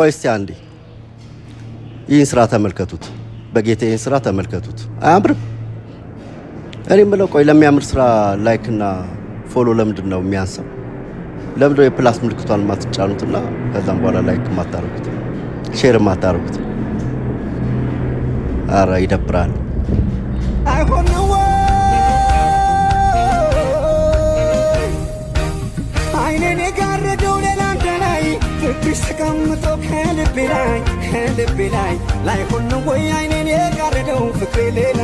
ቆይ እስቲ አንዴ ይህን ስራ ተመልከቱት። በጌታ ይህን ስራ ተመልከቱት። አያምርም? እኔ የምለው ቆይ ለሚያምር ስራ ላይክ እና ፎሎ ለምንድን ነው የሚያንሰው? ለምንድን ነው የፕላስ ምልክቷን ማትጫኑትና ከዛም በኋላ ላይክ ማታረጉት ሼር ማታረጉት? አረ ይደብራል። አይሆንም ወይ አይኔን የጋረደው ሌላ እንደላይ ፍቅርሽ ተቀምጦ ከልቤ ላይ ላይሆን ወይ አይኔን የጋረደው ፍቅሬ ሌላ